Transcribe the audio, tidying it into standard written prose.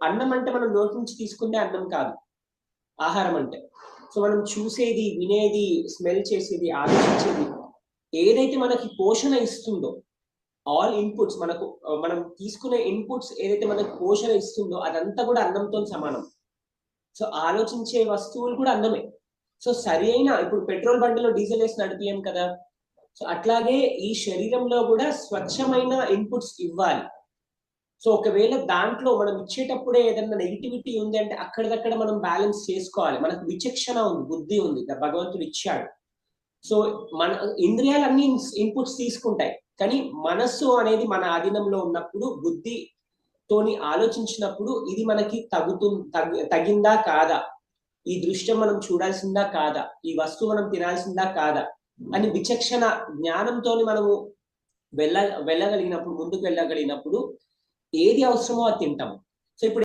అన్నం అంటే మనం నోటి నుంచి తీసుకునే అన్నం కాదు ఆహారం అంటే. సో మనం చూసేది, వినేది, స్మెల్ చేసేది, ఆలోచించేది ఏదైతే మనకి పోషణ ఇస్తుందో, ఆల్ ఇన్పుట్స్ మనకు మనం తీసుకునే ఇన్పుట్స్ ఏదైతే మనకు పోషణ ఇస్తుందో అదంతా కూడా అన్నంతో సమానం. సో ఆలోచించే వస్తువులు కూడా అన్నమే. సో సరి అయిన ఇప్పుడు పెట్రోల్ బండిలో డీజిల్ వేసి నడిపియం కదా. సో అట్లాగే ఈ శరీరంలో కూడా స్వచ్ఛమైన ఇన్పుట్స్ ఇవ్వాలి. సో ఒకవేళ దాంట్లో మనం ఇచ్చేటప్పుడే ఏదైనా నెగిటివిటీ ఉంది అంటే అక్కడిదక్కడ మనం బ్యాలెన్స్ చేసుకోవాలి. మనకు విచక్షణ ఉంది, బుద్ధి ఉంది, భగవంతుడు ఇచ్చాడు. సో మన ఇంద్రియాలన్నీ ఇన్పుట్స్ తీసుకుంటాయి, కానీ మనస్సు అనేది మన ఆధీనంలో ఉన్నప్పుడు, బుద్ధితోని ఆలోచించినప్పుడు ఇది మనకి తగిందా కాదా, ఈ దృశ్యం మనం చూడాల్సిందా కాదా, ఈ వస్తువు మనం తినాల్సిందా కాదా అని విచక్షణ జ్ఞానంతో మనము వెళ్ళగలిగినప్పుడు, ముందుకు వెళ్ళగలిగినప్పుడు ఏది అవసరమో అది తింటాము. సో ఇప్పుడు